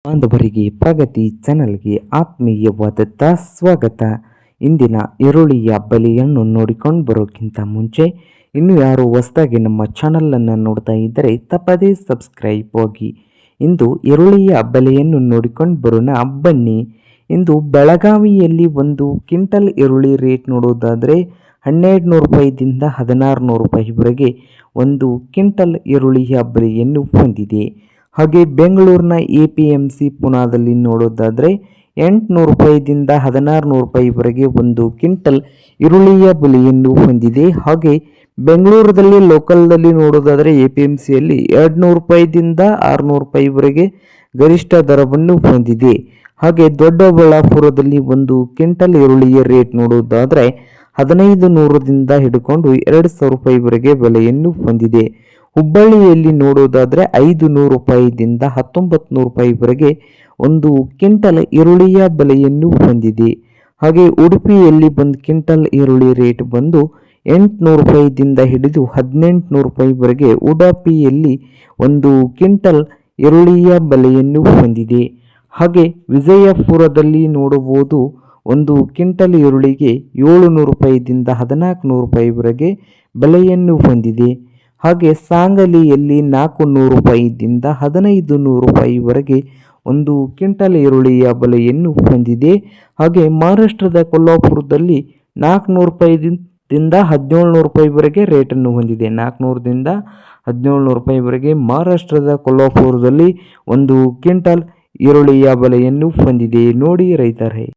ಬಾಂಧವರಿಗೆ ಪ್ರಗತಿ ಚಾನಲ್ಗೆ ಆತ್ಮೀಯವಾದಂಥ ಸ್ವಾಗತ. ಇಂದಿನ ಈರುಳ್ಳಿಯ ಬೆಲೆಯನ್ನು ನೋಡಿಕೊಂಡು ಬರೋಕ್ಕಿಂತ ಮುಂಚೆ ಇನ್ನು ಯಾರು ಹೊಸದಾಗಿ ನಮ್ಮ ಚಾನಲನ್ನು ನೋಡ್ತಾ ಇದ್ದರೆ ತಪ್ಪದೇ ಸಬ್ಸ್ಕ್ರೈಬ್ ಆಗಿ. ಇಂದು ಈರುಳ್ಳಿಯ ಬೆಲೆಯನ್ನು ನೋಡಿಕೊಂಡು ಬರೋಣ ಬನ್ನಿ. ಇಂದು ಬೆಳಗಾವಿಯಲ್ಲಿ ಒಂದು ಕ್ವಿಂಟಲ್ ಈರುಳ್ಳಿ ರೇಟ್ ನೋಡೋದಾದರೆ 1200 ರೂಪಾಯಿದಿಂದ 1600 ರೂಪಾಯಿವರೆಗೆ ಒಂದು ಕ್ವಿಂಟಲ್ ಈರುಳ್ಳಿಯ ಬೆಲೆಯನ್ನು ಹೊಂದಿದೆ. ಹಾಗೆ ಬೆಂಗಳೂರಿನ APMC ಪುನಾದಲ್ಲಿ ನೋಡೋದಾದರೆ 800 ರೂಪಾಯಿದಿಂದ 1600 ರೂಪಾಯಿವರೆಗೆ ಒಂದು ಕ್ವಿಂಟಲ್ ಈರುಳ್ಳಿಯ ಬೆಲೆಯನ್ನು ಹೊಂದಿದೆ. ಹಾಗೆ ಬೆಂಗಳೂರಲ್ಲಿ ಲೋಕಲ್ದಲ್ಲಿ ನೋಡೋದಾದರೆ APMCಯಲ್ಲಿ 200 ರೂಪಾಯಿದಿಂದ 600 ರೂಪಾಯಿವರೆಗೆ ಗರಿಷ್ಠ ದರವನ್ನು ಹೊಂದಿದೆ. ಹಾಗೆ ದೊಡ್ಡಬಳ್ಳಾಪುರದಲ್ಲಿ ಒಂದು ಕ್ವಿಂಟಲ್ ಈರುಳ್ಳಿಯ ರೇಟ್ ನೋಡೋದಾದರೆ 1500ದಿಂದ ಹಿಡ್ಕೊಂಡು 2000 ರೂಪಾಯಿವರೆಗೆ ಬೆಲೆಯನ್ನು ಹೊಂದಿದೆ. ಹುಬ್ಬಳ್ಳಿಯಲ್ಲಿ ನೋಡೋದಾದರೆ 500 ರೂಪಾಯಿದಿಂದ 1900 ರೂಪಾಯಿವರೆಗೆ ಒಂದು ಕ್ವಿಂಟಲ್ ಈರುಳ್ಳಿಯ ಬೆಲೆಯನ್ನು ಹೊಂದಿದೆ. ಹಾಗೆ ಉಡುಪಿಯಲ್ಲಿ ಒಂದು ಕ್ವಿಂಟಲ್ ಈರುಳ್ಳಿ ರೇಟ್ ಬಂದು 800 ರೂಪಾಯಿದಿಂದ ಹಿಡಿದು 1800 ರೂಪಾಯಿವರೆಗೆ ಉಡುಪಿಯಲ್ಲಿ ಒಂದು ಕ್ವಿಂಟಲ್ ಈರುಳ್ಳಿಯ ಬೆಲೆಯನ್ನು ಹೊಂದಿದೆ. ಹಾಗೆ ವಿಜಯಪುರದಲ್ಲಿ ನೋಡಬಹುದು ಒಂದು ಕ್ವಿಂಟಲ್ ಈರುಳ್ಳಿಗೆ 700 ರೂಪಾಯಿದಿಂದ 1400 ರೂಪಾಯಿವರೆಗೆ ಬೆಲೆಯನ್ನು ಹೊಂದಿದೆ. ಹಾಗೆ ಸಾಂಗಲಿಯಲ್ಲಿ 400 ರೂಪಾಯಿದಿಂದ 1500 ರೂಪಾಯಿವರೆಗೆ ಒಂದು ಕ್ವಿಂಟಲ್ ಈರುಳ್ಳಿಯ ಬೆಲೆಯನ್ನು ಹೊಂದಿದೆ. ಹಾಗೆ ಮಹಾರಾಷ್ಟ್ರದ ಕೊಲ್ಹಾಪುರದಲ್ಲಿ 400 ರೂಪಾಯಿದಿಂದ 1700 ರೂಪಾಯಿವರೆಗೆ ರೇಟನ್ನು ಹೊಂದಿದೆ. 400ದಿಂದ 1700 ರೂಪಾಯಿವರೆಗೆ ಮಹಾರಾಷ್ಟ್ರದ ಕೊಲ್ಹಾಪುರದಲ್ಲಿ ಒಂದು ಕ್ವಿಂಟಲ್ ಈರುಳ್ಳಿಯ ಬೆಲೆಯನ್ನು ಹೊಂದಿದೆ. ನೋಡಿ ರೈತರೇ.